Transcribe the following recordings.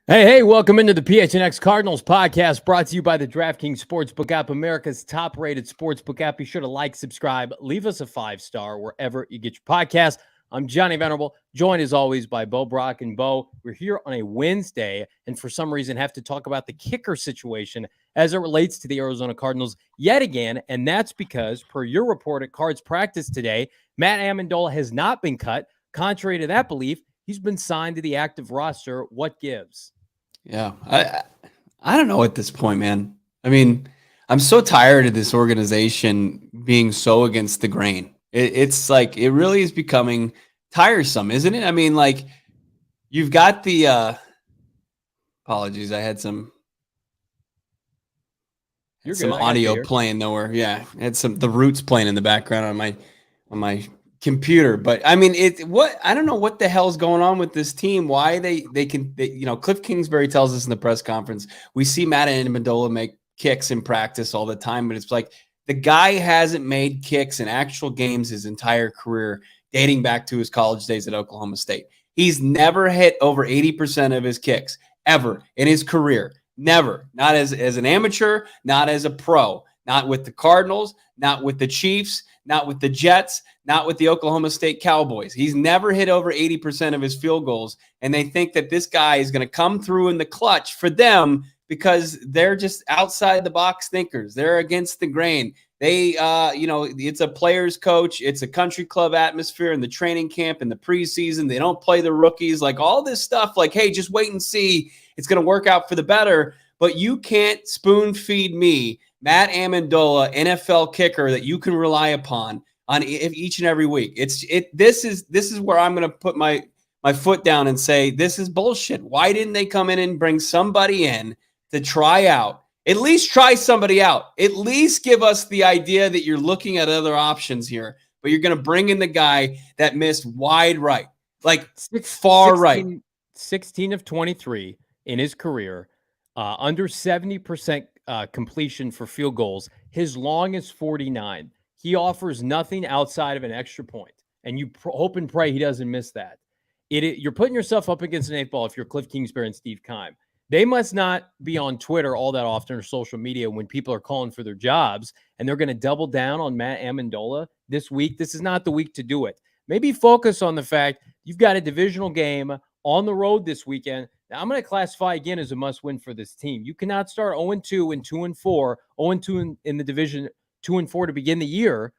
Hey, welcome into the PHNX Cardinals podcast brought to you by the DraftKings Sportsbook app, America's top-rated sportsbook app. Be sure to like, subscribe, leave us a 5-star wherever you get your podcast. I'm Johnny Venerable, joined as always by Bo Brock. And Bo, we're here on a Wednesday and for some reason have to talk about the kicker situation as it relates to the Arizona Cardinals yet again. And that's because, per your report at Cards Practice today, Matt Ammendola has not been cut. Contrary to that belief, he's been signed to the active roster. What gives? Yeah, I don't know at this point, man. I mean, I'm so tired of this organization being so against the grain. It's like it really is becoming tiresome, isn't it? I mean, like you've got the apologies, I had some audio playing nowhere. Yeah, I had the Roots playing in the background on my computer. But I mean, I don't know what the hell's going on with this team. Why they Kliff Kingsbury tells us in the press conference, we see Matt Ammendola make kicks in practice all the time, but it's like the guy hasn't made kicks in actual games his entire career, dating back to his college days at Oklahoma State. He's never hit over 80% of his kicks ever in his career. Never. Not as an amateur, not as a pro, not with the Cardinals, not with the Chiefs, not with the Jets, not with the Oklahoma State Cowboys. He's never hit over 80% of his field goals, and they think that this guy is going to come through in the clutch for them because they're just outside the box thinkers. They're against the grain. They, it's a player's coach. It's a country club atmosphere in the training camp in the preseason. They don't play the rookies. Like all this stuff, like, hey, just wait and see. It's going to work out for the better. But you can't spoon feed me Matt Ammendola, NFL kicker that you can rely upon on each and every week. This is where I'm going to put my foot down and say this is bullshit. Why didn't they come in and bring somebody in to try out? At least try somebody out. At least give us the idea that you're looking at other options here, but you're going to bring in the guy that missed wide right, like far 16, right. 16 of 23 in his career, under 70% completion for field goals. His long is 49. He offers nothing outside of an extra point, and you hope and pray he doesn't miss that. You're putting yourself up against an 8 ball if you're Kliff Kingsbury and Steve Keim. They must not be on Twitter all that often or social media when people are calling for their jobs, and they're going to double down on Matt Ammendola this week. This is not the week to do it. Maybe focus on the fact you've got a divisional game on the road this weekend. Now, I'm going to classify again as a must-win for this team. You cannot start 0-2 and 2-4, 0-2 in the division, 2-4 to begin the year,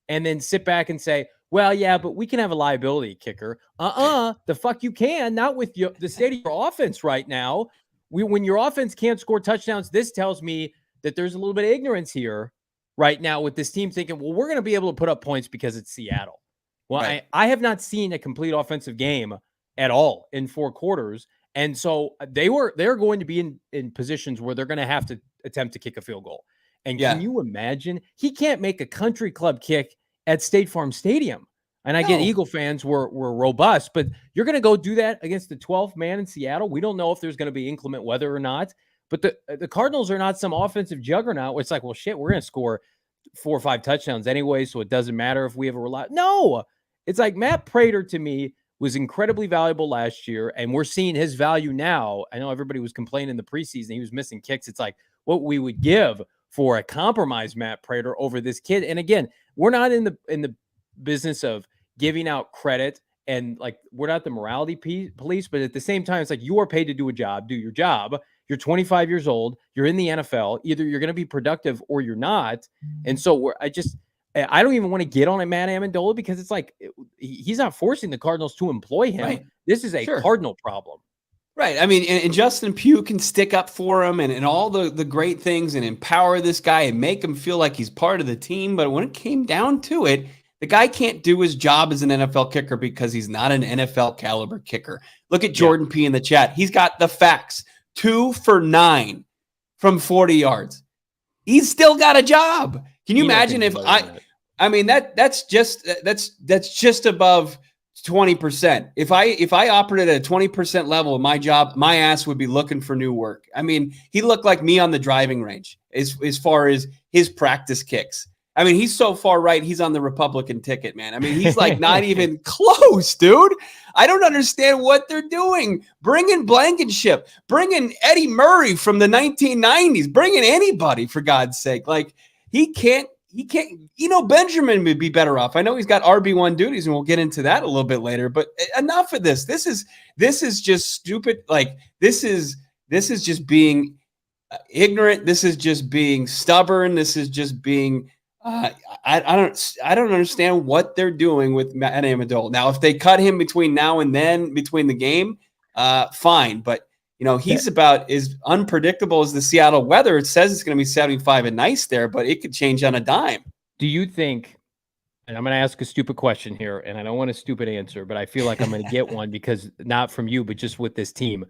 and then sit back and say, well, yeah, but we can have a liability kicker. The fuck you can. Not with the state of your offense right now. When your offense can't score touchdowns, this tells me that there's a little bit of ignorance here right now with this team thinking, well, we're going to be able to put up points because it's Seattle. Well, right. I have not seen a complete offensive game at all in 4 quarters. And so they're going to be in positions where they're going to have to attempt to kick a field goal. And can you imagine? He can't make a country club kick at State Farm Stadium. And I get Eagle fans were robust, but you're going to go do that against the 12th man in Seattle. We don't know if there's going to be inclement weather or not. But the Cardinals are not some offensive juggernaut where it's like, well, shit, we're going to score 4 or 5 touchdowns anyway, so it doesn't matter if we have a reliable. No, it's like Matt Prater to me was incredibly valuable last year, and we're seeing his value now. I know everybody was complaining in the preseason he was missing kicks. It's like what we would give for a compromised Matt Prater over this kid. And again, we're not in the business of giving out credit and like we're not the morality police, but at the same time, it's like you are paid to do a job, do your job. You're 25 years old. You're in the NFL. Either you're going to be productive or you're not. And so I don't even want to get on a Matt Ammendola because it's like he's not forcing the Cardinals to employ him. Right. This is a Cardinal problem. Right. I mean, and Justin Pugh can stick up for him and all the great things and empower this guy and make him feel like he's part of the team. But when it came down to it, the guy can't do his job as an NFL kicker because he's not an NFL caliber kicker. Look at Jordan P. in the chat. He's got the facts. 2 for 9 from 40 yards. He's still got a job. Can you imagine if I mean, that's just above 20%. If I operated at a 20% level of my job, my ass would be looking for new work. I mean, he looked like me on the driving range as far as his practice kicks. I mean, he's so far right, he's on the Republican ticket, man. I mean, he's like not even close, dude. I don't understand what they're doing. Bring in Blankenship. Bring in Eddie Murray from the 1990s. Bring in anybody, for God's sake. Like, he can't. Benjamin would be better off. I know he's got RB1 duties, and we'll get into that a little bit later, but enough of this. This is just stupid. Like, this is just being ignorant. This is just being stubborn. This is just being I don't understand what they're doing with Matt Ammendola. Now, if they cut him between now and then, between the game, fine. But he's about as unpredictable as the Seattle weather. It says it's going to be 75 and nice there, but it could change on a dime. Do you think, and I'm going to ask a stupid question here, and I don't want a stupid answer, but I feel like I'm going to get one because not from you, but just with this team.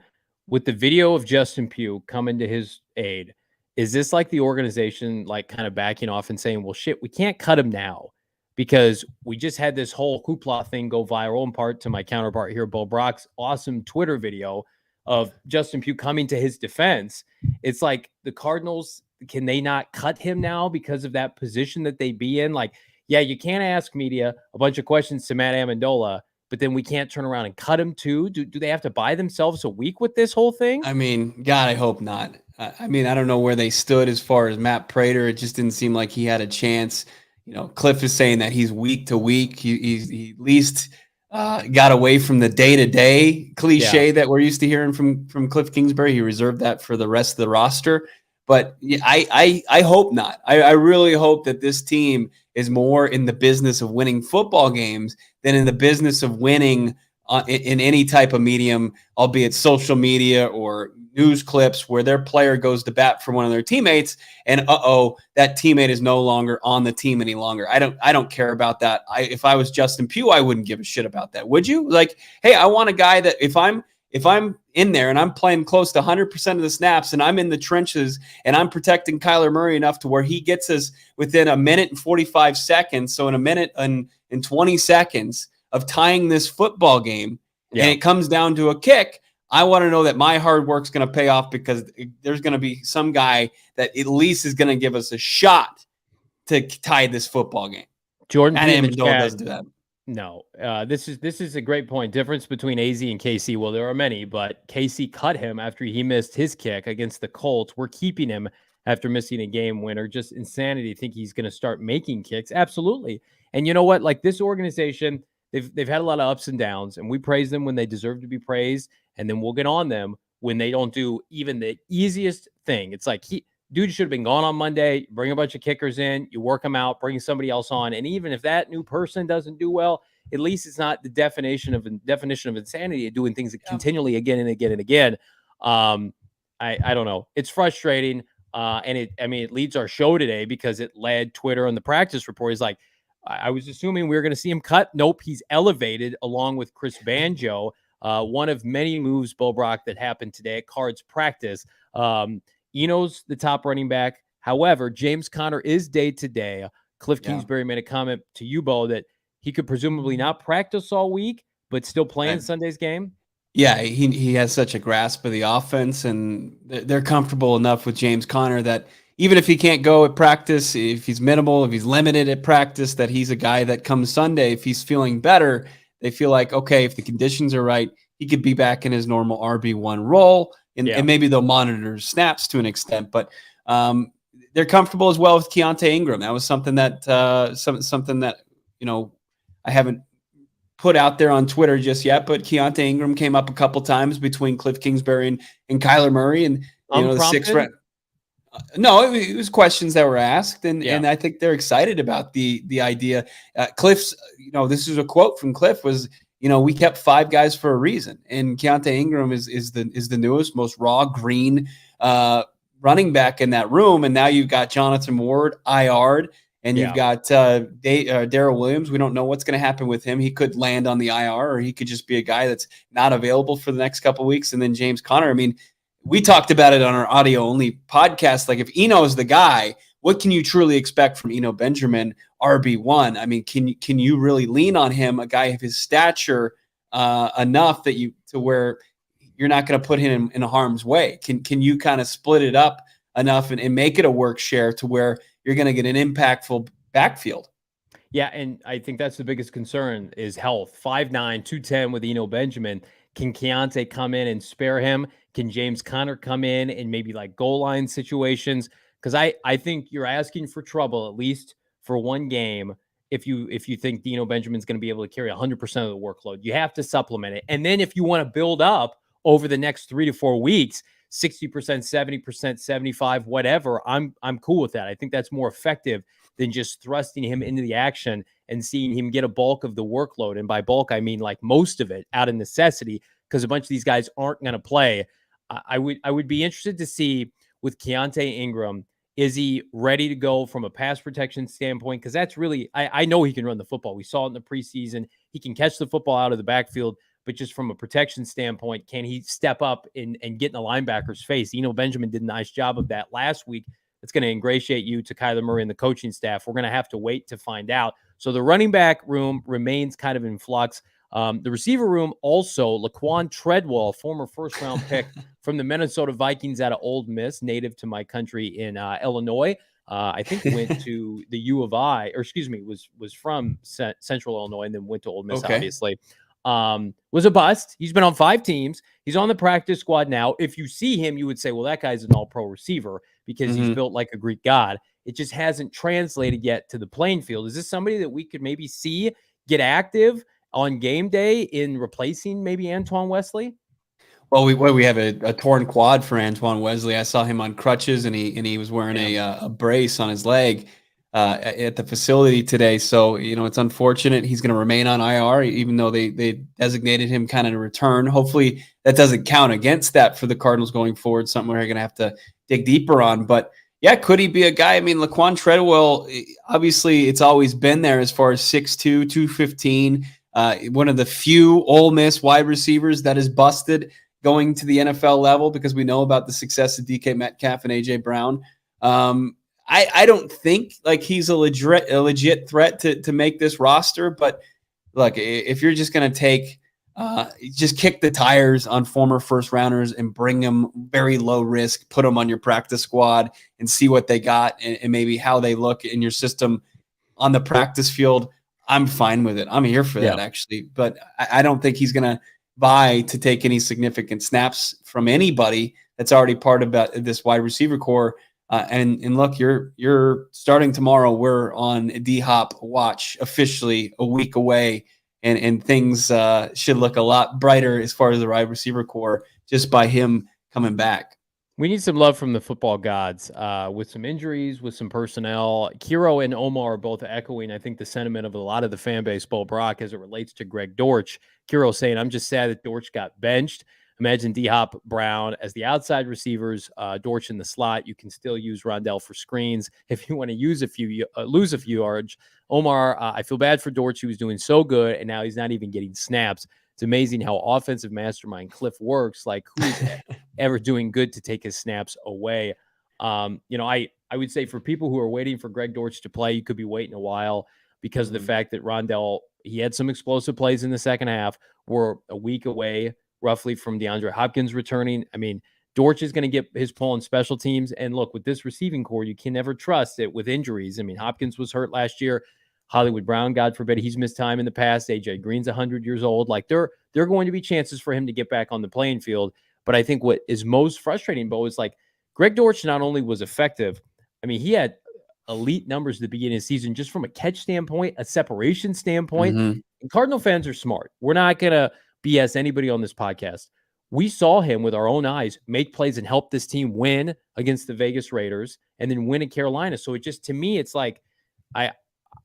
With the video of Justin Pugh coming to his aid, is this like the organization like kind of backing off and saying, well, shit, we can't cut him now because we just had this whole hoopla thing go viral, in part to my counterpart here, Bo Brock's awesome Twitter video of Justin Pugh coming to his defense. It's like the Cardinals, can they not cut him now because of that position that they be in? Like, yeah, you can't ask media a bunch of questions to Matt Ammendola, but then we can't turn around and cut him too. Do they have to buy themselves a week with this whole thing? I mean, God, I hope not. I mean, I don't know where they stood as far as Matt Prater. It just didn't seem like he had a chance. Kliff is saying that he's week to week. He at least got away from the day-to-day cliche that we're used to hearing from Kliff Kingsbury. He reserved that for the rest of the roster. But I hope not. I really hope that this team is more in the business of winning football games than in the business of winning in any type of medium, albeit social media or news clips where their player goes to bat for one of their teammates and that teammate is no longer on the team any longer. I don't care about that. If I was Justin Pugh, I wouldn't give a shit about that. Would you? Like, hey, I want a guy that if I'm in there and I'm playing close to 100% of the snaps and I'm in the trenches and I'm protecting Kyler Murray enough to where he gets us within a minute and 45 seconds, so in a minute and 20 seconds of tying this football game, and it comes down to a kick, I want to know that my hard work's going to pay off because there's going to be some guy that at least is going to give us a shot to tie this football game. Jordan Amendola doesn't do that. No, this is a great point. Difference between AZ and KC. Well, there are many, but KC cut him after he missed his kick against the Colts. We're keeping him after missing a game winner. Just insanity. Think he's going to start making kicks? Absolutely. And you know what? Like, this organization, they've had a lot of ups and downs, and we praise them when they deserve to be praised, and then we'll get on them when they don't do even the easiest thing. It's like, dude should have been gone on Monday. Bring a bunch of kickers in, you work them out, bring somebody else on. And even if that new person doesn't do well, at least it's not the definition of insanity of doing things continually again and again and again. I don't know. It's frustrating. And it leads our show today because it led Twitter on the practice report. He's like, I was assuming we were going to see him cut. Nope. He's elevated along with Chris Banjo. One of many moves, Bo Brock, that happened today at Cards practice. Eno's the top running back. However, James Conner is day-to-day. Kliff Kingsbury made a comment to you, Bo, that he could presumably not practice all week, but still play in Sunday's game. Yeah, he has such a grasp of the offense, and they're comfortable enough with James Conner that even if he can't go at practice, if he's minimal, if he's limited at practice, that he's a guy that comes Sunday, if he's feeling better, they feel like, okay, if the conditions are right, he could be back in his normal RB1 role. And maybe they'll monitor snaps to an extent, but they're comfortable as well with Keontae Ingram. That was something that I haven't put out there on Twitter just yet, but Keontae Ingram came up a couple times between Kliff Kingsbury and Kyler Murray, and the sixth round. No, it was questions that were asked, and I think they're excited about the idea. Kliff's, this is a quote from Kliff was, we kept 5 guys for a reason, and Keontae Ingram is the newest, most raw, green running back in that room, and now you've got Jonathan Ward IR'd, and you've got Darrell Williams. We don't know what's going to happen with him. He could land on the IR, or he could just be a guy that's not available for the next couple of weeks. And then James Conner. I mean, we talked about it on our audio-only podcast. Like, if Eno is the guy, what can you truly expect from Eno Benjamin, RB1? I mean, can you really lean on him, a guy of his stature, enough that to where you're not going to put him in harm's way? Can you kind of split it up enough and make it a work share to where you're going to get an impactful backfield? Yeah, and I think that's the biggest concern is health. 5'9", 210 with Eno Benjamin. Can Keontae come in and spare him? Can James Conner come in and maybe like goal line situations? Because I think you're asking for trouble, at least for one game, if you think Dino Benjamin's going to be able to carry 100% of the workload. You have to supplement it. And then if you want to build up over the next 3 to 4 weeks, 60%, 70%, 75, whatever, I'm cool with that. I think that's more effective than just thrusting him into the action and seeing him get a bulk of the workload. And by bulk, I mean like most of it out of necessity, because a bunch of these guys aren't going to play. I would be interested to see with Keontae Ingram, is he ready to go from a pass protection standpoint? Because that's really, I know he can run the football. We saw it in the preseason. He can catch the football out of the backfield, but just from a protection standpoint, can he step up and get in the linebacker's face? Eno Benjamin did a nice job of that last week. It's going to ingratiate you to Kyler Murray and the coaching staff. We're going to have to wait to find out. So the running back room remains kind of in flux. The receiver room also, Laquan Treadwell, former first-round pick from the Minnesota Vikings out of Ole Miss, native to my country in Illinois. I think went to the U of I, or excuse me, was from Central Illinois and then went to Ole Miss, obviously. Was a bust. He's been on 5 teams. He's on the practice squad now. If you see him, you would say, well, that guy's an all-pro receiver because he's built like a Greek god. It just hasn't translated yet to the playing field. Is this somebody that we could maybe see get active on game day in replacing maybe Antoine Wesley? Well, we have a torn quad for Antoine Wesley. I saw him on crutches and he was wearing a brace on his leg at the facility today. So, it's unfortunate. He's going to remain on IR, even though they designated him kind of to return. Hopefully that doesn't count against that for the Cardinals going forward, something we're going to have to dig deeper on. But yeah, could he be a guy? I mean, Laquan Treadwell, obviously it's always been there as far as 6'2", 215, one of the few Ole Miss wide receivers that is busted going to the NFL level, because we know about the success of DK Metcalf and AJ Brown. I don't think like he's a legit threat to make this roster, but look, if you're just going to take just kick the tires on former first rounders and bring them very low risk, put them on your practice squad and see what they got and maybe how they look in your system on the practice field, I'm fine with it. I'm here for that actually, but I don't think he's going to vie to take any significant snaps from anybody that's already part of this wide receiver core. And look, you're starting tomorrow. We're on D-Hop watch, officially a week away, and things should look a lot brighter as far as the wide receiver core just by him coming back. We need some love from the football gods with some injuries, with some personnel. Kiro and Omar are both echoing, I think, the sentiment of a lot of the fan base, Bo Brock, as it relates to Greg Dortch. Kiro saying, I'm just sad that Dortch got benched. Imagine D-Hop, Brown as the outside receivers, Dortch in the slot. You can still use Rondell for screens if you want to lose a few yards. Omar, I feel bad for Dortch. He was doing so good, and now he's not even getting snaps. It's amazing how offensive mastermind Kliff works. Like, who's ever doing good to take his snaps away? I would say for people who are waiting for Greg Dortch to play, you could be waiting a while because of the fact that Rondell, he had some explosive plays in the second half. We're a week away roughly from DeAndre Hopkins returning. I mean, Dortch is going to get his pull on special teams. And look, with this receiving core, you can never trust it with injuries. I mean, Hopkins was hurt last year. Hollywood Brown, God forbid, he's missed time in the past. AJ Green's 100 years old. Like, there are going to be chances for him to get back on the playing field. But I think what is most frustrating, Bo, is like Greg Dortch not only was effective, I mean, he had elite numbers at the beginning of the season just from a catch standpoint, a separation standpoint. And Cardinal fans are smart. We're not going to BS anybody on this podcast. We saw him with our own eyes make plays and help this team win against the Vegas Raiders and then win in Carolina. So it just, to me, it's like I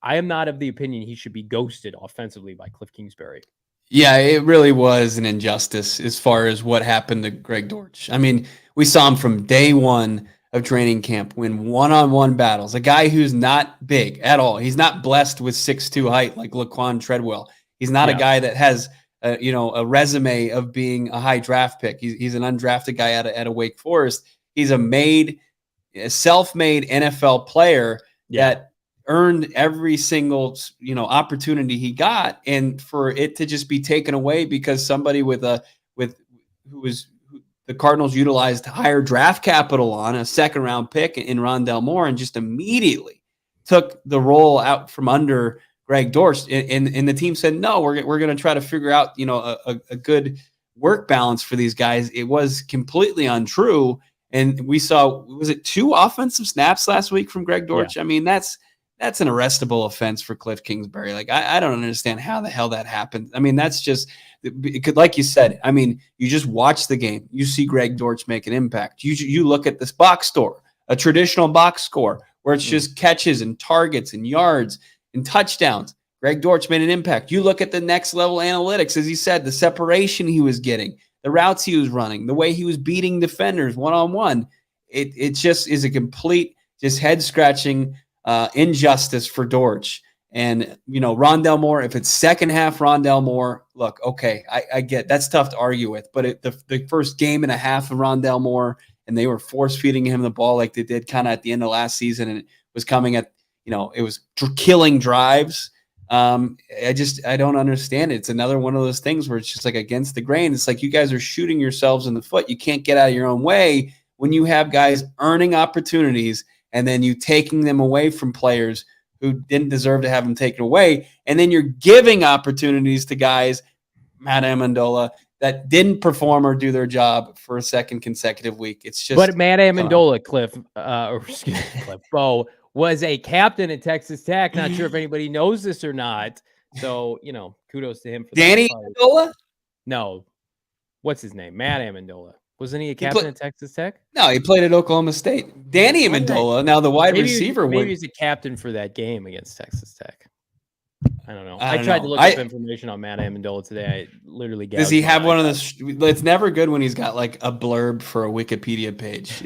am not of the opinion he should be ghosted offensively by Kliff Kingsbury. Yeah, it really was an injustice as far as what happened to Greg Dortch. I mean, we saw him from day one of training camp win one-on-one battles. A guy who's not big at all. He's not blessed with 6'2" height like Laquan Treadwell. He's not a guy that has a resume of being a high draft pick. He's an undrafted guy at a Wake Forest. He's a self-made NFL player that earned every single opportunity he got, and for it to just be taken away because somebody who the Cardinals utilized higher draft capital on a second round pick in Rondell Moore and just immediately took the role out from under Greg Dortch, and the team said, no, we're going to try to figure out, a good work balance for these guys. It was completely untrue. And we saw, was it 2 offensive snaps last week from Greg Dortch? Yeah. I mean, that's an arrestable offense for Kliff Kingsbury. Like, I don't understand how the hell that happened. I mean, that's just, it could, like you said, I mean, you just watch the game. You see Greg Dortch make an impact. You look at this box score, a traditional box score, where it's just catches and targets and yards and touchdowns. Greg Dortch made an impact. You look at the next level analytics, as he said, the separation he was getting, the routes he was running, the way he was beating defenders one-on-one. It just is a complete, just head-scratching injustice for Dortch. And, Rondale Moore, if it's second half Rondale Moore, look, okay, I get that's tough to argue with. But the first game and a half of Rondale Moore, and they were force-feeding him the ball like they did kind of at the end of last season, and it was coming at, it was killing drives. I don't understand it. It's another one of those things where it's just like against the grain. It's like you guys are shooting yourselves in the foot. You can't get out of your own way when you have guys earning opportunities and then you taking them away from players who didn't deserve to have them taken away. And then you're giving opportunities to guys, Matt Ammendola, that didn't perform or do their job for a second consecutive week. It's just. But Matt Ammendola, Kliff, Bo, was a captain at Texas Tech. Not sure if anybody knows this or not. So, kudos to him for Danny Amendola? No. What's his name? Matt Ammendola. Wasn't he a captain at Texas Tech? No, he played at Oklahoma State. Danny Amendola, now the wide receiver. Maybe he's a captain for that game against Texas Tech. I don't know. I tried to look up information on Matt Ammendola today. I literally does he have one of those? It's never good when he's got like a blurb for a Wikipedia page.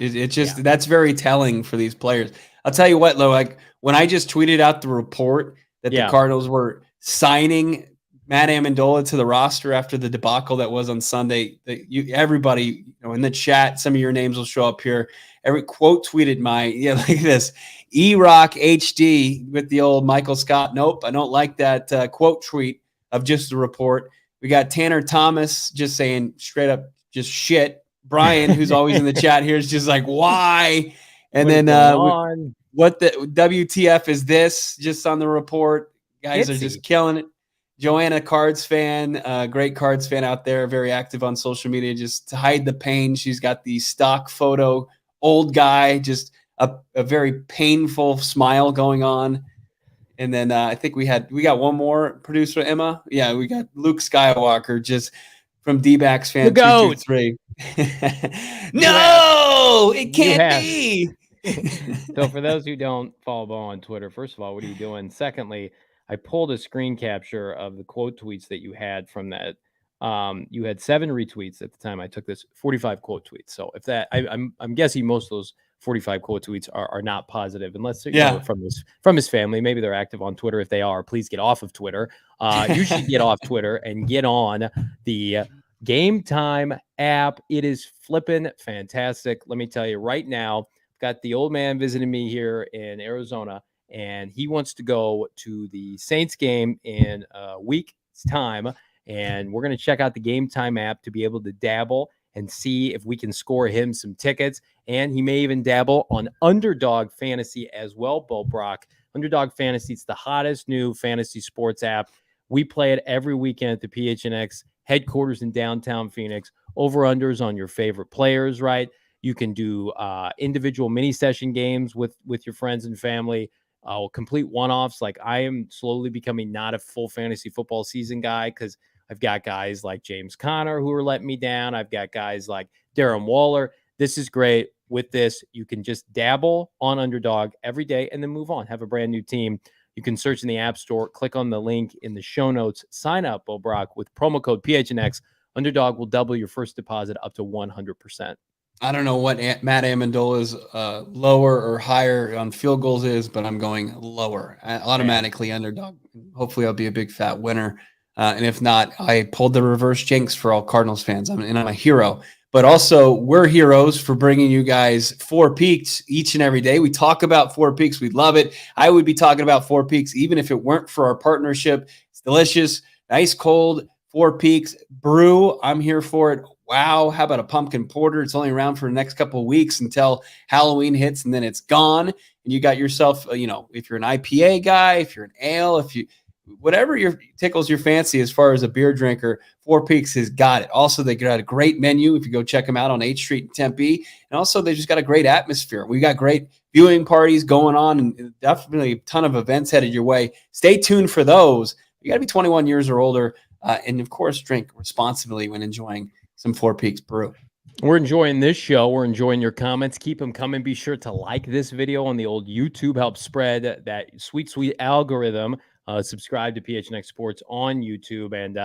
That's very telling for these players. I'll tell you what, though, like when I just tweeted out the report that the Cardinals were signing Matt Ammendola to the roster after the debacle that was on Sunday, everybody in the chat, some of your names will show up here. Every quote tweeted like this, E-Rock HD with the old Michael Scott. Nope, I don't like that quote tweet of just the report. We got Tanner Thomas just saying straight up just shit. Brian, who's always in the chat here, is just like, why? And what the WTF is this? Just on the report, guys are just killing it. Joanna, Cards fan, great Cards fan out there, very active on social media. Just to hide the pain, she's got the stock photo, old guy, just a very painful smile going on. And then I think we got one more producer, Emma. Yeah, we got Luke Skywalker, just from D-backs fan 223. No, it can't be. So for those who don't follow Bo on Twitter, first of all, what are you doing? Secondly, I pulled a screen capture of the quote tweets that you had from that. You had 7 retweets at the time I took this, 45 quote tweets. So if that, I'm guessing most of those 45 quote tweets are not positive, unless they're from his family. Maybe they're active on Twitter. If they are, please get off of Twitter. You should get off Twitter and get on the Game Time app. It is flipping fantastic. Let me tell you right now, got the old man visiting me here in Arizona, and he wants to go to the Saints game in a week's time. And we're going to check out the Game Time app to be able to dabble and see if we can score him some tickets. And he may even dabble on Underdog Fantasy as well, Bo Brock. Underdog Fantasy, it's the hottest new fantasy sports app. We play it every weekend at the PHNX headquarters in downtown Phoenix. Over-unders on your favorite players, right? You can do individual mini session games with your friends and family. Complete one-offs. Like, I am slowly becoming not a full fantasy football season guy because I've got guys like James Conner who are letting me down. I've got guys like Darren Waller. This is great. With this, you can just dabble on Underdog every day and then move on. Have a brand new team. You can search in the App Store, click on the link in the show notes, sign up, Bo Brock, with promo code PHNX. Underdog will double your first deposit up to 100%. I don't know what Matt Amendola's lower or higher on field goals is, but I'm going lower. Automatically Underdog. Hopefully I'll be a big fat winner. And if not, I pulled the reverse jinx for all Cardinals fans. I'm a hero. But also, we're heroes for bringing you guys 4 Peaks each and every day. We talk about 4 Peaks. We love it. I would be talking about 4 Peaks even if it weren't for our partnership. It's delicious, nice, cold 4 Peaks brew. I'm here for it. Wow, how about a pumpkin porter? It's only around for the next couple of weeks until Halloween hits, and then it's gone. And you got yourself, if you're an IPA guy, if you're an ale, if you whatever tickles your fancy as far as a beer drinker, Four Peaks has got it. Also, they got a great menu if you go check them out on 8th Street in Tempe. And also, they just got a great atmosphere. We got great viewing parties going on and definitely a ton of events headed your way. Stay tuned for those. You got to be 21 years or older. And, of course, drink responsibly when enjoying some Four Peaks brew. We're enjoying this show. We're enjoying your comments. Keep them coming. Be sure to like this video on the old YouTube. Help spread that sweet, sweet algorithm. Subscribe to PHNX Sports on YouTube. And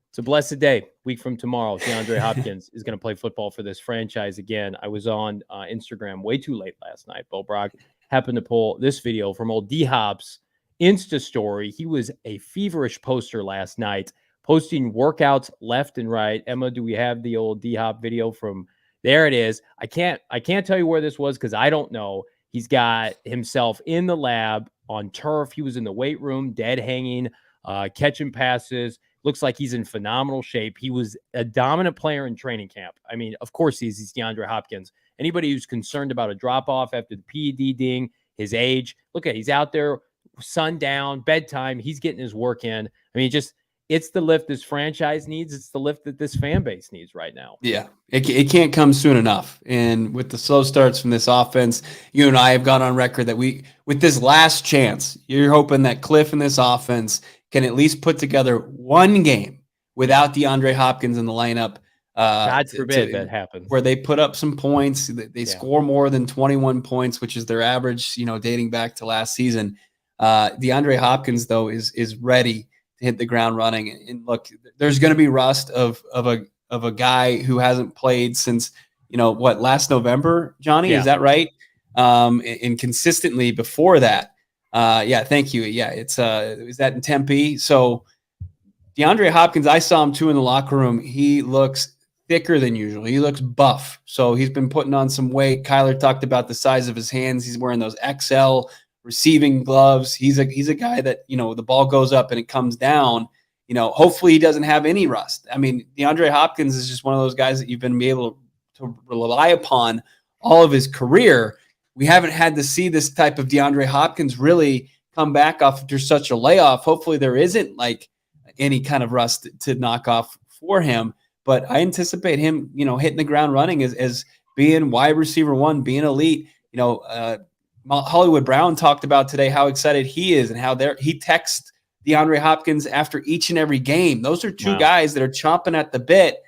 it's a blessed day. Week from tomorrow, DeAndre Hopkins is going to play football for this franchise again. I was on Instagram way too late last night. Bo Brock happened to pull this video from old D-Hop's Insta story. He was a feverish poster last night, posting workouts left and right. Emma, do we have the old D-Hop video from there? It is. I can't tell you where this was because I don't know. He's got himself in the lab on turf. He was in the weight room, dead hanging, catching passes. Looks like he's in phenomenal shape. He was a dominant player in training camp. I mean, of course he's DeAndre Hopkins. Anybody who's concerned about a drop-off after the PED ding, his age, look at, he's out there, sundown, bedtime. He's getting his work in. I mean, it's the lift this franchise needs. It's the lift that this fan base needs right now. Yeah, it can't come soon enough. And with the slow starts from this offense, you and I have gone on record that with this last chance, you're hoping that Kliff and this offense can at least put together one game without DeAndre Hopkins in the lineup. God forbid that happens. Where they put up some points. They score more than 21 points, which is their average, dating back to last season. DeAndre Hopkins, though, is ready to hit the ground running. And look, there's going to be rust of a guy who hasn't played since, last November, Johnny? Yeah. Is that right? And consistently before that. Thank you. Yeah, is that in Tempe? So DeAndre Hopkins, I saw him too in the locker room. He looks thicker than usual. He looks buff. So he's been putting on some weight. Kyler talked about the size of his hands. He's wearing those XL receiving gloves. He's a guy that, the ball goes up and it comes down. Hopefully he doesn't have any rust. I mean, DeAndre Hopkins is just one of those guys that you've been able to rely upon all of his career. We haven't had to see this type of DeAndre Hopkins really come back after such a layoff. Hopefully there isn't like any kind of rust to knock off for him. But I anticipate him, hitting the ground running as being wide receiver one, being elite. Hollywood Brown talked about today how excited he is and how he texts DeAndre Hopkins after each and every game. Those are two guys that are chomping at the bit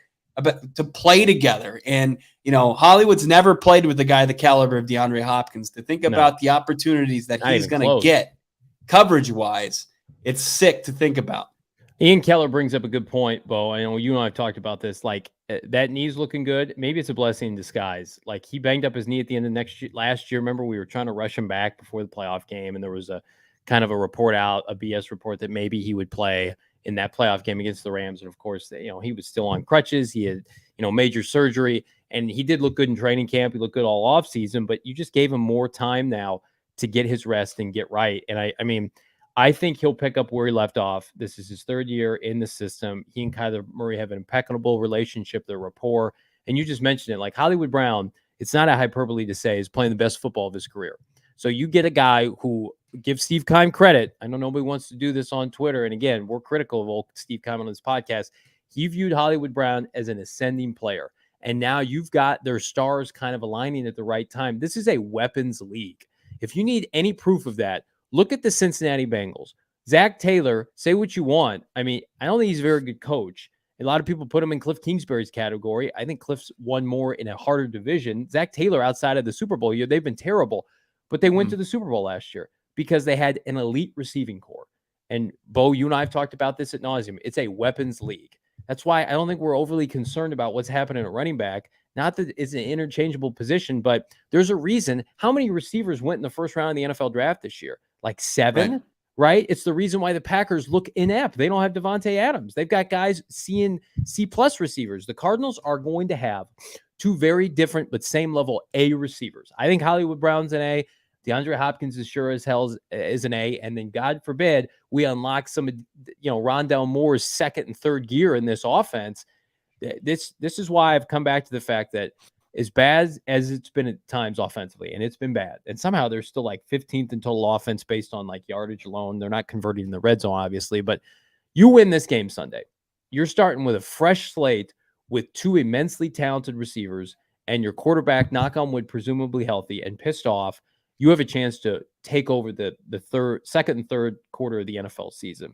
to play together. And, Hollywood's never played with a guy the caliber of DeAndre Hopkins. To think about the opportunities that he's going to get coverage-wise, it's sick to think about. Ian Keller brings up a good point, Bo. I know you and I have talked about this. Like, that knee's looking good. Maybe it's a blessing in disguise. Like, he banged up his knee at the end of last year. Remember, we were trying to rush him back before the playoff game, and there was a kind of a report out, a BS report that maybe he would play in that playoff game against the Rams. And of course, he was still on crutches. He had, major surgery, and he did look good in training camp. He looked good all off season, but you just gave him more time now to get his rest and get right. And I mean, I think he'll pick up where he left off. This is his third year in the system. He and Kyler Murray have an impeccable relationship, their rapport. And you just mentioned it, like Hollywood Brown, it's not a hyperbole to say, is playing the best football of his career. So you get a guy who gives Steve Keim credit. I know nobody wants to do this on Twitter. And again, we're critical of old Steve Keim on this podcast. He viewed Hollywood Brown as an ascending player. And now you've got their stars kind of aligning at the right time. This is a weapons league. If you need any proof of that, look at the Cincinnati Bengals. Zach Taylor, say what you want. I mean, I don't think he's a very good coach. A lot of people put him in Kliff Kingsbury's category. I think Kliff's won more in a harder division. Zach Taylor, outside of the Super Bowl year, they've been terrible. But they went to the Super Bowl last year because they had an elite receiving core. And, Bo, you and I have talked about this ad nauseum. It's a weapons league. That's why I don't think we're overly concerned about what's happening at running back. Not that it's an interchangeable position, but there's a reason. How many receivers went in the first round of the NFL draft this year? Like 7, right? It's the reason why the Packers look inept. They don't have Devontae Adams. They've got guys C+ receivers. The Cardinals are going to have two very different but same level A receivers. I think Hollywood Brown's an A. DeAndre Hopkins is sure as hell is an A. And then God forbid we unlock some, Rondale Moore's second and third gear in this offense. This is why I've come back to the fact that as bad as it's been at times offensively, and it's been bad, and somehow they're still like 15th in total offense based on like yardage alone. They're not converting in the red zone, obviously, but you win this game Sunday. You're starting with a fresh slate with two immensely talented receivers and your quarterback, knock on wood, presumably healthy and pissed off. You have a chance to take over the second and third quarter of the NFL season,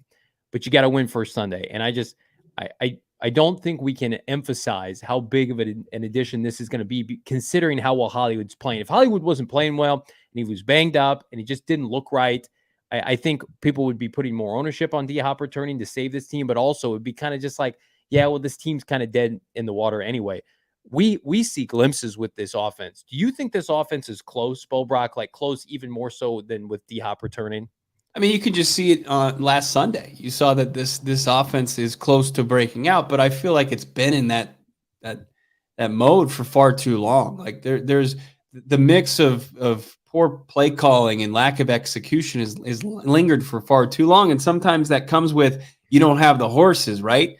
but you got to win first Sunday. And I don't think we can emphasize how big of an addition this is going to be, considering how well Hollywood's playing. If Hollywood wasn't playing well and he was banged up and he just didn't look right, I think people would be putting more ownership on D-Hop returning to save this team, but also it would be kind of just like, yeah, well, this team's kind of dead in the water anyway. We see glimpses with this offense. Do you think this offense is close, Bo Brock, like close even more so than with D-Hop returning? I mean, you could just see it last Sunday. You saw that this offense is close to breaking out, but I feel like it's been in that mode for far too long. Like there's the mix of poor play calling and lack of execution is lingered for far too long, and sometimes that comes with you don't have the horses, right?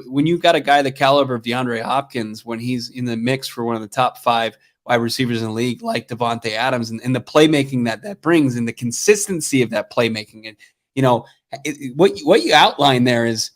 When you've got a guy the caliber of DeAndre Hopkins, when he's in the mix for one of the top 5 wide receivers in the league, like Devontae Adams, and the playmaking that brings, and the consistency of that playmaking, and what you outline there is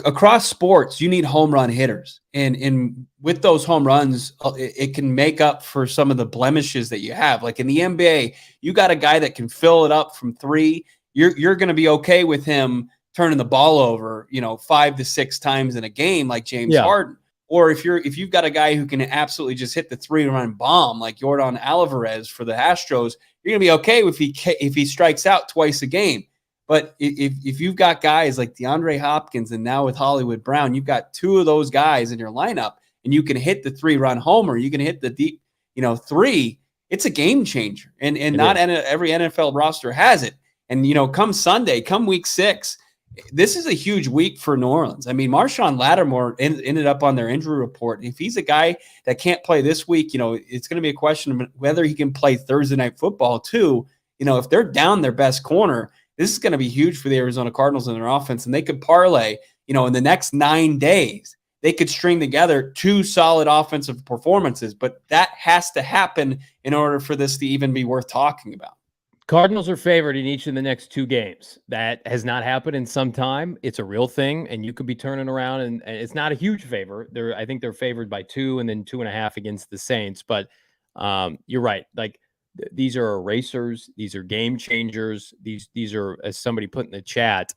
across sports, you need home run hitters, and with those home runs, it can make up for some of the blemishes that you have. Like in the NBA, you got a guy that can fill it up from 3. You're going to be okay with him turning the ball over, 5 to 6 times in a game, like James Harden. Or if you've got a guy who can absolutely just hit the 3-run bomb, like Yordan Alvarez for the Astros, you're gonna be okay if he strikes out twice a game. But if you've got guys like DeAndre Hopkins and now with Hollywood Brown, you've got 2 of those guys in your lineup, and you can hit the 3-run homer, you can hit the deep, 3. It's a game changer, and not every NFL roster has it. And come Sunday, come week 6. This is a huge week for New Orleans. I mean, Marshawn Lattimore ended up on their injury report. If he's a guy that can't play this week, it's going to be a question of whether he can play Thursday Night Football too. If they're down their best corner, this is going to be huge for the Arizona Cardinals and their offense. And they could parlay, in the next 9 days, they could string together 2 solid offensive performances. But that has to happen in order for this to even be worth talking about. Cardinals are favored in each of the next 2 games. That has not happened in some time. It's a real thing, and you could be turning around, and it's not a huge favor. I think they're favored by 2 and then 2.5 against the Saints. But you're right. Like these are erasers. These are game changers. These are, as somebody put in the chat,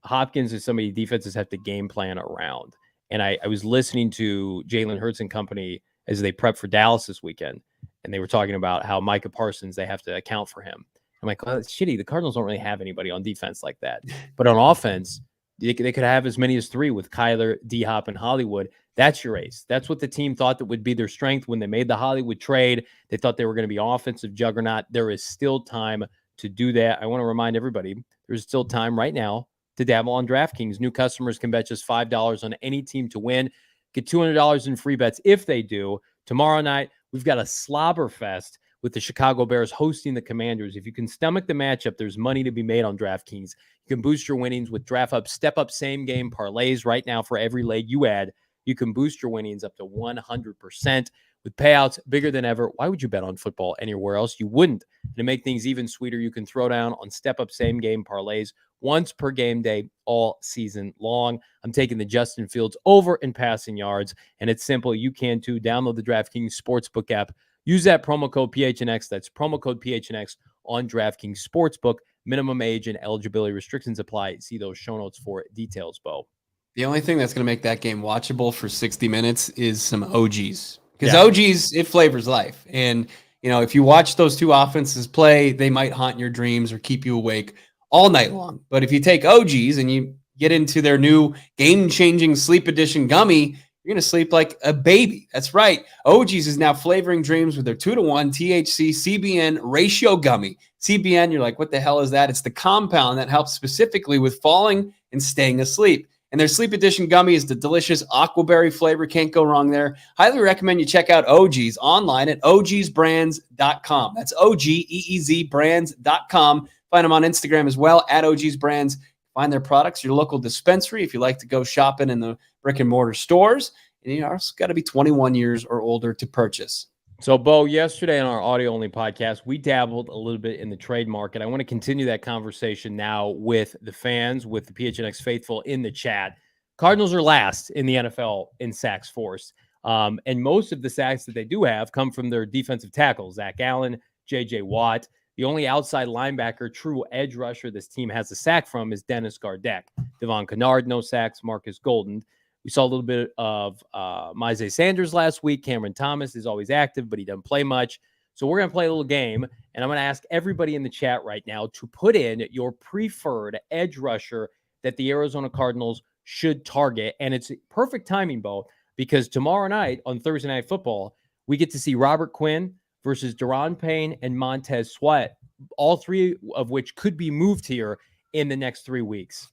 Hopkins is somebody defenses have to game plan around. And I was listening to Jalen Hurts and company as they prep for Dallas this weekend, and they were talking about how Micah Parsons, they have to account for him. I'm like, oh, it's shitty. The Cardinals don't really have anybody on defense like that. But on offense, they could have as many as 3 with Kyler, D-Hop, and Hollywood. That's your ace. That's what the team thought that would be their strength when they made the Hollywood trade. They thought they were going to be offensive juggernaut. There is still time to do that. I want to remind everybody, there's still time right now to dabble on DraftKings. New customers can bet just $5 on any team to win. Get $200 in free bets if they do. Tomorrow night, we've got a slobber fest with the Chicago Bears hosting the Commanders. If you can stomach the matchup, there's money to be made on DraftKings. You can boost your winnings with step-up same-game parlays right now. For every leg you add, you can boost your winnings up to 100% with payouts bigger than ever. Why would you bet on football anywhere else? You wouldn't. And to make things even sweeter, you can throw down on step-up same-game parlays once per game day all season long. I'm taking the Justin Fields over in passing yards, and it's simple. You can too. Download the DraftKings Sportsbook app. Use that promo code PHNX. That's promo code PHNX on DraftKings Sportsbook. Minimum age and eligibility restrictions apply. See those show notes for details, Bo. The only thing that's going to make that game watchable for 60 minutes is some OGs. Because OGs, it flavors life. And, if you watch those 2 offenses play, they might haunt your dreams or keep you awake all night long. But if you take OGs and you get into their new game-changing sleep edition gummy, you're going to sleep like a baby. That's right. OGs is now flavoring dreams with their 2-to-1 THC CBN ratio gummy. CBN, you're like, what the hell is that? It's the compound that helps specifically with falling and staying asleep. And their sleep edition gummy is the delicious aquaberry flavor. Can't go wrong there. Highly recommend you check out OGs online at ogsbrands.com. That's OGEEZbrands.com. Find them on Instagram as well at ogsbrands. Find their products, your local dispensary, if you like to go shopping in the brick and mortar stores. and you also got to be 21 years or older to purchase. So, Bo, yesterday on our audio-only podcast, we dabbled a little bit in the trade market. I want to continue that conversation now with the fans, with the PHNX faithful in the chat. Cardinals are last in the NFL in sacks forced. And most of the sacks that they do have come from their defensive tackles, Zach Allen, J.J. Watt. The only outside linebacker, true edge rusher this team has a sack from is Dennis Gardeck. Devon Kennard, no sacks. Marcus Golden. We saw a little bit of Myjai Sanders last week. Cameron Thomas is always active, but he doesn't play much. So we're going to play a little game, and I'm going to ask everybody in the chat right now to put in your preferred edge rusher that the Arizona Cardinals should target. And it's perfect timing, Bo, because tomorrow night on Thursday Night Football, we get to see Robert Quinn versus Daron Payne and Montez Sweat, all three of which could be moved here in the next 3 weeks.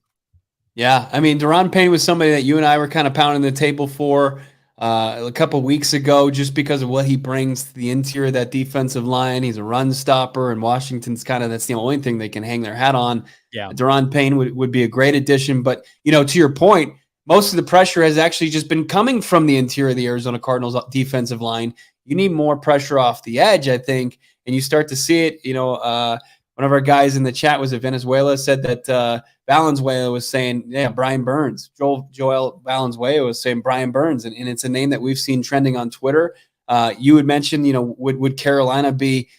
Yeah, I mean, Daron Payne was somebody that you and I were kind of pounding the table for a couple of weeks ago just because of what he brings to the interior of that defensive line. He's a run stopper, and Washington's that's the only thing they can hang their hat on. Yeah, Daron Payne would be a great addition. But, to your point, most of the pressure has actually just been coming from the interior of the Arizona Cardinals defensive line. You need more pressure off the edge, I think, and you start to see it. One of our guys in the chat was at Venezuela, said that Valenzuela was saying, Brian Burns. Joel Valenzuela was saying Brian Burns, and it's a name that we've seen trending on Twitter. You had mentioned, would Carolina be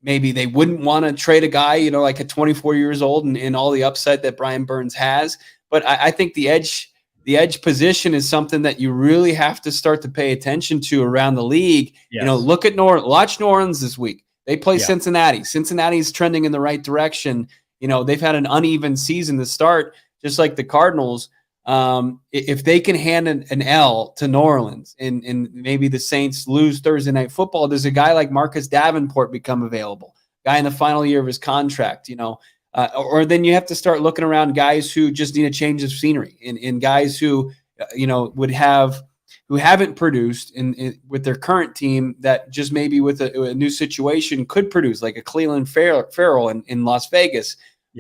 maybe they wouldn't want to trade a guy, like at 24 years old and all the upside that Brian Burns has. But I think the edge position is something that you really have to start to pay attention to around the league. Yes. Look at watch New Orleans this week. They play Cincinnati. Cincinnati's trending in the right direction. They've had an uneven season to start, just like the Cardinals. If they can hand an L to New Orleans and maybe the Saints lose Thursday Night Football, does a guy like Marcus Davenport become available? Guy in the final year of his contract, or then you have to start looking around guys who just need a change of scenery and guys who, who haven't produced with their current team that just maybe with a new situation could produce, like a Cleveland Farrell in Las Vegas,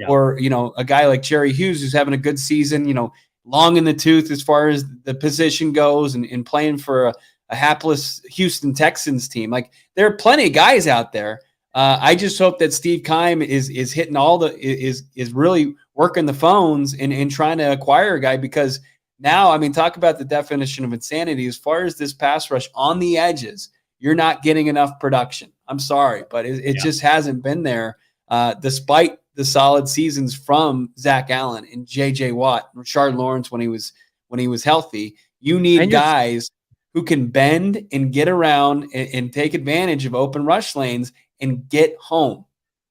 or, a guy like Jerry Hughes who's having a good season, long in the tooth as far as the position goes and playing for a hapless Houston Texans team. Like, there are plenty of guys out there. I just hope that Steve Keim is hitting is really working the phones and trying to acquire a guy, because now, talk about the definition of insanity. As far as this pass rush on the edges, you're not getting enough production. I'm sorry, but it just hasn't been there, despite the solid seasons from Zach Allen and J.J. Watt, Rashard Lawrence when he was healthy. You need guys who can bend and get around and take advantage of open rush lanes and get home.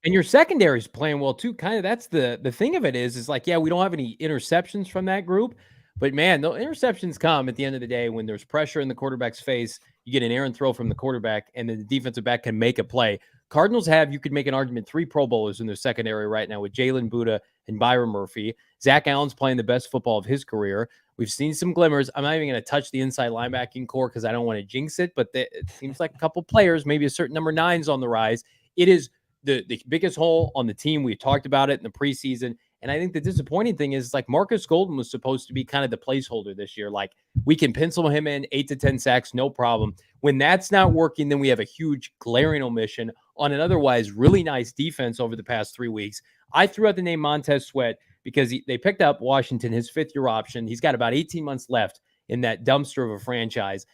And your secondary is playing well too. Kind of that's the thing of it is like, we don't have any interceptions from that group. But, man, the interceptions come at the end of the day when there's pressure in the quarterback's face. You get an errant throw from the quarterback, and then the defensive back can make a play. Cardinals have, you could make an argument, 3 Pro Bowlers in their secondary right now with Jalen Buddha and Byron Murphy. Zach Allen's playing the best football of his career. We've seen some glimmers. I'm not even going to touch the inside linebacking core because I don't want to jinx it, but it seems like a couple players, maybe a certain number 9's on the rise. It is the biggest hole on the team. We talked about it in the preseason. And I think the disappointing thing is, like, Marcus Golden was supposed to be kind of the placeholder this year. Like, we can pencil him in 8 to 10 sacks, no problem. When that's not working, then we have a huge glaring omission on an otherwise really nice defense over the past 3 weeks. I threw out the name Montez Sweat because they picked up Washington, his 5th-year option. He's got about 18 months left in that dumpster of a franchise.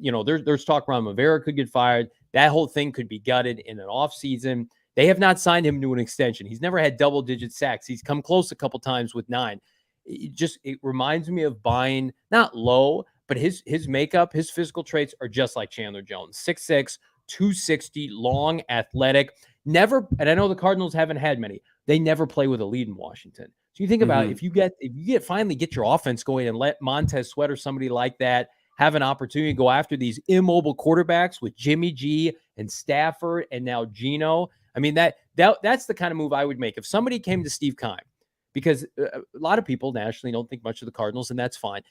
There's talk around Rivera could get fired. That whole thing could be gutted in an offseason. They have not signed him to an extension. He's never had double-digit sacks. He's come close a couple times with 9. It reminds me of buying, not low, but his makeup, his physical traits are just like Chandler Jones. 6'6", 260, long, athletic. Never, and I know the Cardinals haven't had many. They never play with a lead in Washington. So you think about if you finally get your offense going and let Montez Sweat or somebody like that have an opportunity to go after these immobile quarterbacks with Jimmy G and Stafford and now Geno. That's the kind of move I would make if somebody came to Steve Keim, because a lot of people nationally don't think much of the Cardinals, and that's fine,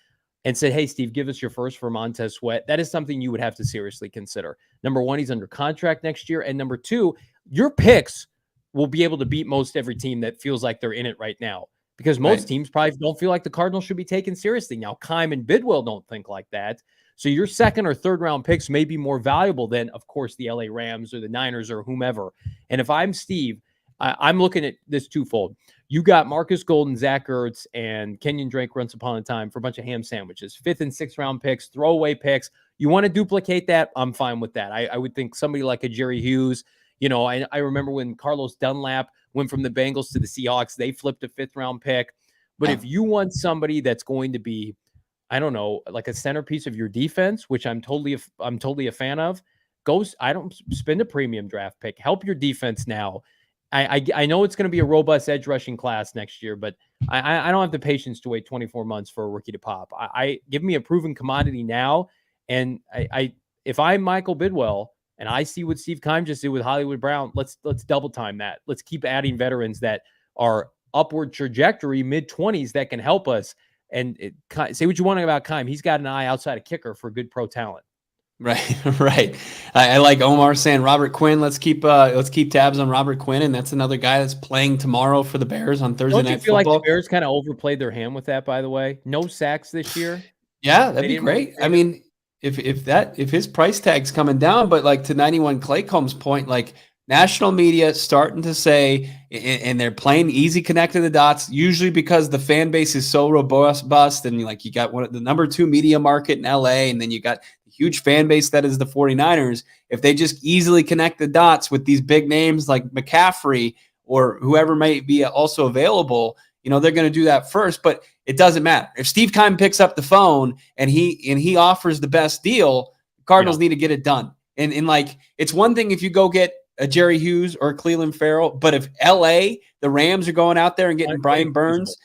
and said, hey, Steve, give us your first for Montez Sweat. That is something you would have to seriously consider. Number 1, he's under contract next year. And number 2, your picks will be able to beat most every team that feels like they're in it right now. because most teams probably don't feel like the Cardinals should be taken seriously. Now, Keim and Bidwell don't think like that. So your second or third round picks may be more valuable than, of course, the LA Rams or the Niners or whomever. And if I'm Steve, I'm looking at this twofold. You got Marcus Golden, Zach Ertz, and Kenyon Drake once upon a time for a bunch of ham sandwiches, 5th and 6th round picks, throwaway picks. You want to duplicate that? I'm fine with that. I would think somebody like a Jerry Hughes. I remember when Carlos Dunlap went from the Bengals to the Seahawks, they flipped a 5th round pick. But if you want somebody that's going to be, I don't know, like a centerpiece of your defense, which I'm totally a fan of, I don't spend a premium draft pick. Help your defense now. I know it's going to be a robust edge rushing class next year, but I don't have the patience to wait 24 months for a rookie to pop. I give me a proven commodity now. And if I'm Michael Bidwell and I see what Steve Keim just did with Hollywood Brown, let's double time that. Let's keep adding veterans that are upward trajectory, mid-20s that can help us. And say what you want about Keim. He's got an eye outside of kicker for good pro talent. Right. I like Omar saying Robert Quinn. Let's keep tabs on Robert Quinn, and that's another guy that's playing tomorrow for the Bears on Thursday Night Football. Like the Bears kind of overplayed their hand with that? By the way, no sacks this year. Yeah, that'd be great. I mean, if his price tag's coming down, but like to 91 Claycomb's point, like national media starting to say, and they're playing easy connecting the dots, usually because the fan base is so robust, and like you got the number 2 media market in LA, and then you got the huge fan base that is the 49ers. If they just easily connect the dots with these big names like McCaffrey or whoever might be also available, they're going to do that first. But it doesn't matter. If Steve Keim picks up the phone and he offers the best deal, Cardinals need to get it done. And like, it's one thing if you go get a Jerry Hughes or a Cleveland Farrell, but if LA, the Rams are going out there and getting Brian Burns,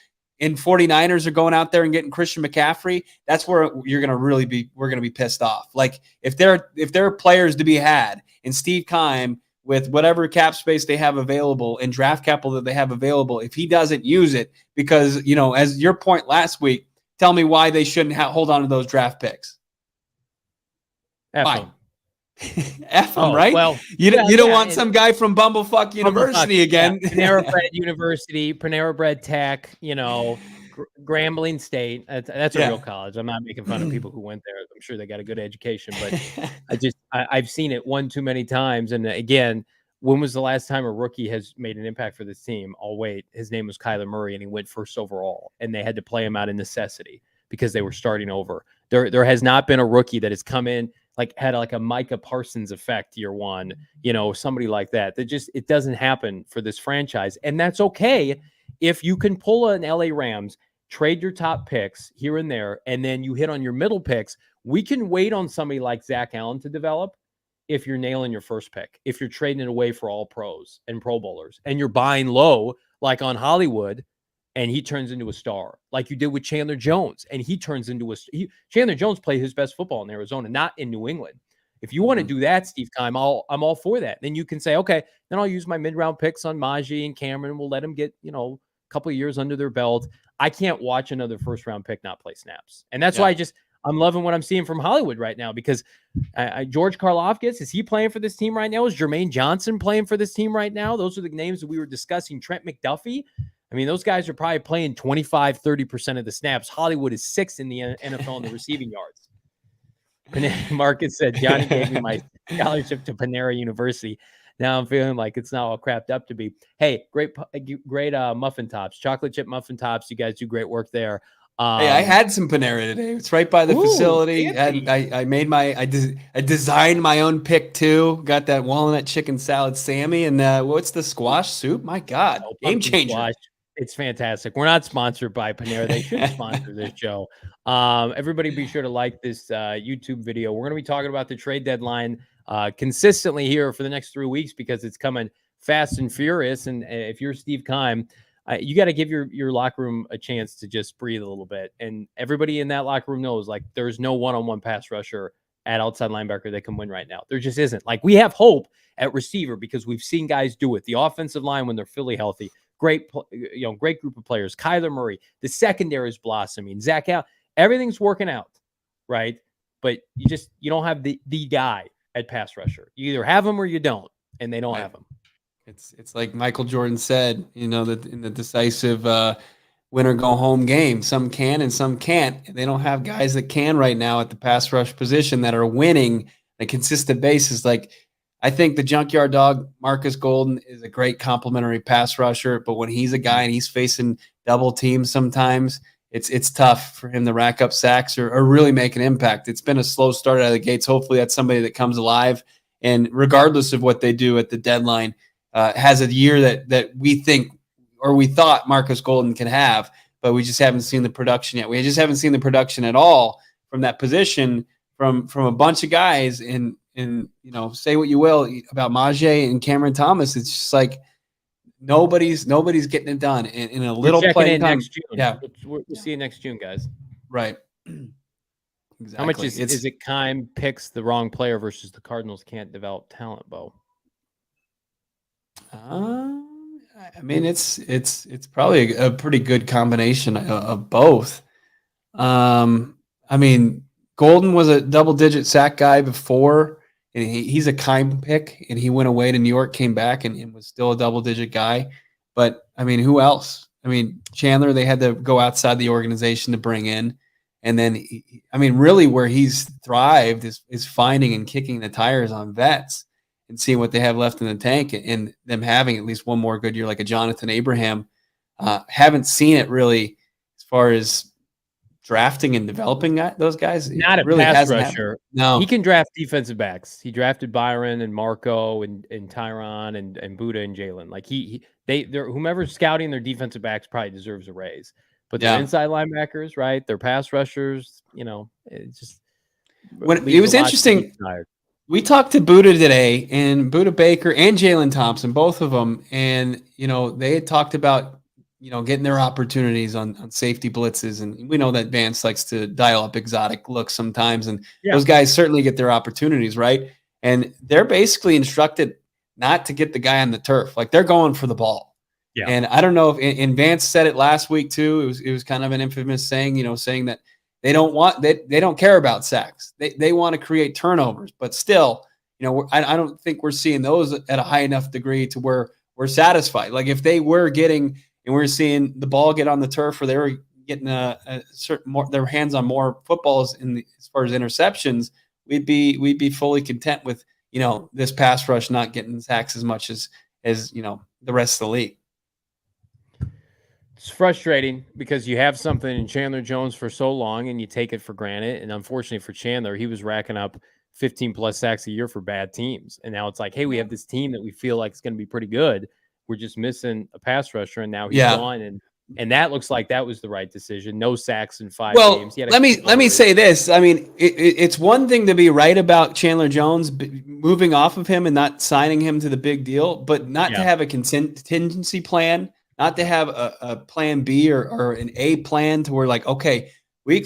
and 49ers are going out there and getting Christian McCaffrey, that's where we're going to be pissed off. Like if there are players to be had, and Steve Keim, with whatever cap space they have available and draft capital that they have available, if he doesn't use it, because, as your point last week, tell me why they shouldn't hold on to those draft picks. Why? F them, right? Well, you don't want some guy from Bumblefuck University again. Yeah. Panera Bread University, Panera Bread Tech, Grambling State. That's a real college. I'm not making fun of people who went there. I'm sure they got a good education, but I've seen it one too many times. And again, when was the last time a rookie has made an impact for this team? Oh, wait, his name was Kyler Murray, and he went first overall, and they had to play him out of necessity because they were starting over. There has not been a rookie that has come in, had a Micah Parsons effect year one, somebody like that. It doesn't happen for this franchise. And that's okay if you can pull an LA Rams, trade your top picks here and there, and then you hit on your middle picks. We can wait on somebody like Zach Allen to develop if you're nailing your first pick, if you're trading it away for all pros and pro bowlers, and you're buying low, like on Hollywood, and he turns into a star, like you did with Chandler Jones, and he turns into Chandler Jones played his best football in Arizona, not in New England. If you want to do that, Steve Keim, I'm all for that. Then you can say, okay, then I'll use my mid-round picks on Maji and Cameron. We'll let them get, a couple of years under their belt. I can't watch another first-round pick not play snaps. And that's why I'm loving what I'm seeing from Hollywood right now, because George Karlaftis, is he playing for this team right now? Is Jermaine Johnson playing for this team right now? Those are the names that we were discussing. Trent McDuffie. I mean, those guys are probably playing 25, 30% of the snaps. Hollywood is 6th in the NFL in the receiving yards. Marcus said, Johnny gave me my scholarship to Panera University. Now I'm feeling like it's not all crapped up to be. Hey, great muffin tops, chocolate chip muffin tops. You guys do great work there. Hey, I had some Panera today. It's right by the facility. I made I designed my own pick too. Got that walnut chicken salad Sammy, and what's the squash soup? My God, game changer. Squash. It's fantastic. We're not sponsored by Panera. They should sponsor this show. Everybody be sure to like this YouTube video. We're going to be talking about the trade deadline consistently here for the next 3 weeks, because it's coming fast and furious. And if you're Steve Keim, you got to give your locker room a chance to just breathe a little bit. And everybody in that locker room knows, like, there's no one-on-one pass rusher at outside linebacker that can win right now. There just isn't. Like, we have hope at receiver because we've seen guys do it. The offensive line, when they're fully healthy, great group of players. Kyler Murray, the secondary is blossoming. Zach Allen, everything's working out, right? But you don't have the guy at pass rusher. You either have him or you don't, and they don't have him. It's like Michael Jordan said, that in the decisive win or go home game. Some can and some can't. They don't have guys that can right now at the pass rush position that are winning on a consistent basis. Like, I think the junkyard dog, Marcus Golden, is a great complimentary pass rusher, but when he's a guy and he's facing double teams sometimes, it's tough for him to rack up sacks or really make an impact. It's been a slow start out of the gates. Hopefully that's somebody that comes alive, and regardless of what they do at the deadline, has a year that we think or we thought Marcus Golden can have, but we just haven't seen the production yet. We just haven't seen the production at all from that position from a bunch of guys. And say what you will about Majay and Cameron Thomas. It's just like nobody's getting it done in a little playing time. Next June. Yeah, we'll see you next June, guys. Right. Exactly. How much is it Keim picks the wrong player versus the Cardinals can't develop talent, Bo? I mean, it's probably a pretty good combination of both. I mean, Golden was a double-digit sack guy before, and he's a Keim pick, and he went away to New York, came back, and was still a double-digit guy. But, I mean, who else? I mean, Chandler, they had to go outside the organization to bring in. And then, really where he's thrived is finding and kicking the tires on vets and seeing what they have left in the tank, and them having at least one more good year, like a Jonathan Abraham. Haven't seen it really as far as drafting and developing those guys. Not a really pass rusher. No, he can draft defensive backs. He drafted Byron and Marco and Tyron and Buddha and Jalen. Like they're whomever's scouting their defensive backs probably deserves a raise. But they're inside linebackers, right? They're pass rushers. It's just when it was interesting. We talked to Buddha today, and Buddha Baker and Jalen Thompson, both of them, and they had talked about getting their opportunities on safety blitzes, and we know that Vance likes to dial up exotic looks sometimes, and those guys certainly get their opportunities, right? And they're basically instructed not to get the guy on the turf, like they're going for the ball. Yeah. And I don't know if, and Vance said it last week too. It was kind of an infamous saying, saying that they don't care about sacks. They want to create turnovers, but still, I don't think we're seeing those at a high enough degree to where we're satisfied. Like if they were getting, and we're seeing the ball get on the turf, or they were getting a certain more, their hands on more footballs as far as interceptions, we'd be fully content with, this pass rush not getting sacks as much as the rest of the league. It's frustrating because you have something in Chandler Jones for so long and you take it for granted. And unfortunately for Chandler, he was racking up 15 plus sacks a year for bad teams. And now it's like, hey, we have this team that we feel like is going to be pretty good. We're just missing a pass rusher, and now he's gone. And that looks like that was the right decision. No sacks in 5 games. Let me say this. I mean, it's one thing to be right about Chandler Jones moving off of him and not signing him to the big deal, but not to have a contingency plan. Not to have a plan B or an A plan to where like, okay, we're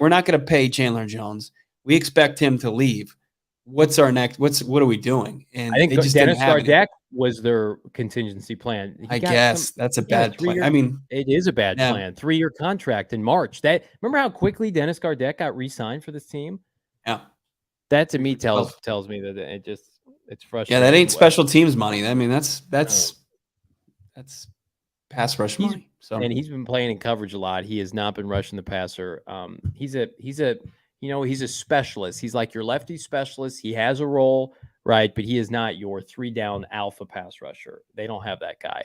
not going to pay Chandler Jones. We expect him to leave. What's our next? What are we doing? And I think Dennis Gardeck was their contingency plan. I guess that's a bad plan. I mean, it is a bad plan. 3-year contract in March. Remember how quickly Dennis Gardeck got re-signed for this team? Yeah. That to me tells me that it's frustrating. Yeah, that ain't special teams money. I mean, that's pass rush money. And he's been playing in coverage a lot. He has not been rushing the passer. He's a specialist. He's like your lefty specialist. He has a role, right? But he is not your 3-down alpha pass rusher. They don't have that guy.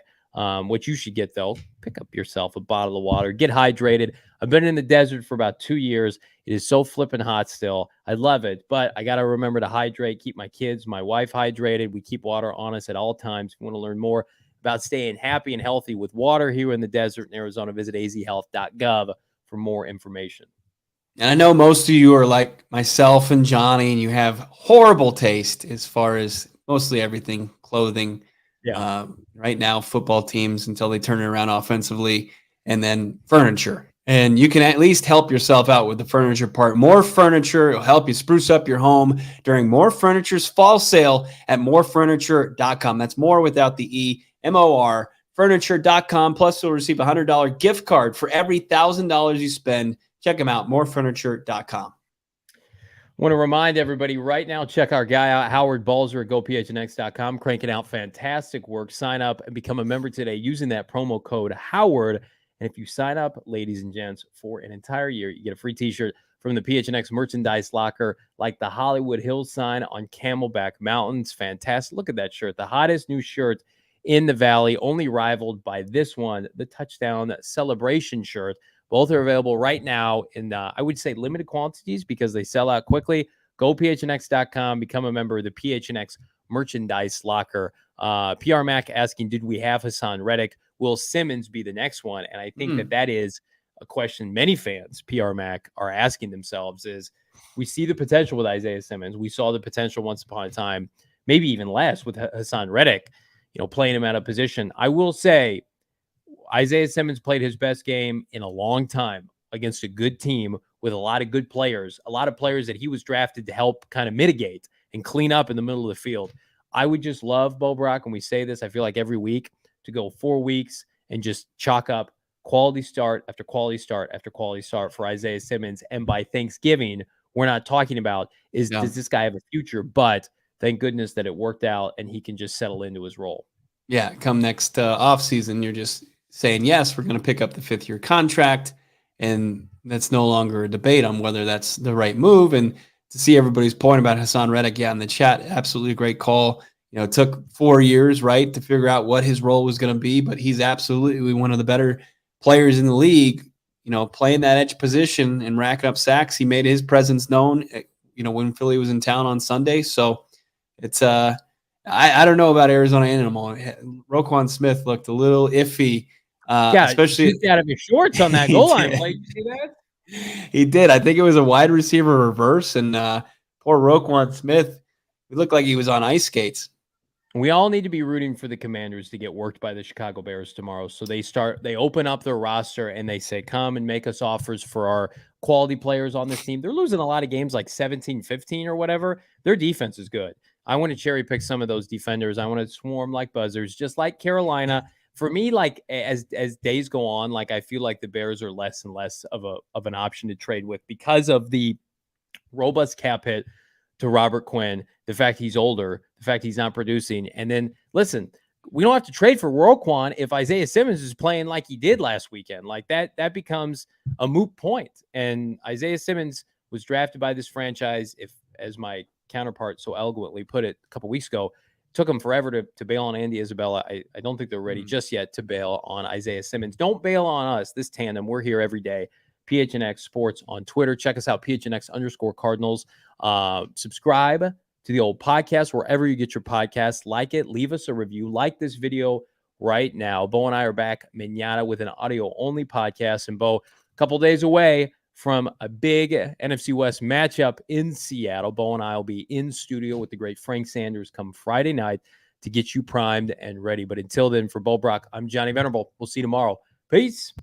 What you should get, though, pick up yourself a bottle of water. Get hydrated. I've been in the desert for about 2 years. It is so flipping hot still. I love it, but I got to remember to hydrate, keep my kids, my wife hydrated. We keep water on us at all times. If you want to learn more about staying happy and healthy with water here in the desert in Arizona, visit azhealth.gov for more information. And I know most of you are like myself and Johnny, and you have horrible taste as far as mostly everything, clothing. Yeah. Right now, football teams until they turn it around offensively, and then furniture. And you can at least help yourself out with the furniture part. More Furniture will help you spruce up your home during More Furniture's fall sale at morefurniture.com. That's more without the E. MOR, furniture.com, plus you'll receive a $100 gift card for every $1,000 you spend. Check them out, morefurniture.com. Want to remind everybody right now, check our guy out, Howard Balzer at gophnx.com, cranking out fantastic work. Sign up and become a member today using that promo code Howard, And if you sign up, ladies and gents, for an entire year, you get a free t-shirt from the PHNX merchandise locker, like the Hollywood Hills sign on Camelback Mountains. Fantastic. Look at that shirt. The hottest new shirt in the Valley, only rivaled by this one, the Touchdown Celebration shirt. Both are available right now in, I would say, limited quantities because they sell out quickly. Go PHNX.com, become a member of the PHNX merchandise locker. PR Mac asking, did we have Hassan Reddick? Will Simmons be the next one? And I think that is a question many fans, PR Mac, are asking themselves is we see the potential with Isaiah Simmons. We saw the potential once upon a time, maybe even less with Hassan Reddick, playing him out of position. I will say Isaiah Simmons played his best game in a long time against a good team with a lot of good players, a lot of players that he was drafted to help kind of mitigate and clean up in the middle of the field. I would just love, Bo Brock, and we say this, I feel like every week, to go 4 weeks and just chalk up quality start after quality start after quality start for Isaiah Simmons. And by Thanksgiving, we're not talking about does this guy have a future, but thank goodness that it worked out and he can just settle into his role. Yeah, come next offseason, you're just saying, yes, we're going to pick up the 5th-year contract, and that's no longer a debate on whether that's the right move. And to see everybody's point about Hassan Reddick, in the chat, absolutely a great call. It took 4 years, right, to figure out what his role was going to be, but he's absolutely one of the better players in the league, playing that edge position and racking up sacks. He made his presence known, when Philly was in town on Sunday. So it's I don't know about Arizona anymore. Roquan Smith looked a little iffy, especially out of his shorts on that goal line play. Did you see that? He did. I think it was a wide receiver reverse, and poor Roquan Smith, he looked like he was on ice skates. We all need to be rooting for the Commanders to get worked by the Chicago Bears tomorrow. So they open up their roster and they say, come and make us offers for our quality players on this team. They're losing a lot of games like 17-15 or whatever. Their defense is good. I want to cherry pick some of those defenders. I want to swarm like buzzers, just like Carolina. For me, like as days go on, like I feel like the Bears are less and less of an option to trade with because of the robust cap hit to Robert Quinn, the fact he's older, the fact he's not producing. And then, listen, we don't have to trade for Roquan if Isaiah Simmons is playing like he did last weekend. Like that becomes a moot point. And Isaiah Simmons was drafted by this franchise, if as my counterpart so eloquently put it a couple weeks ago, it took them forever to bail on Andy Isabella. I don't think they're ready just yet to bail on Isaiah Simmons. Don't bail on us, this tandem. We're here every day. PHNX Sports on Twitter. Check us out, PHNX_Cardinals. Subscribe to the old podcast wherever you get your podcasts. Like it, leave us a review. Like this video right now. Bo and I are back manana with an audio-only podcast. And Bo, a couple days away from a big NFC West matchup in Seattle. Bo and I will be in studio with the great Frank Sanders come Friday night to get you primed and ready. But until then, for Bo Brock, I'm Johnny Venerable. We'll see you tomorrow. Peace.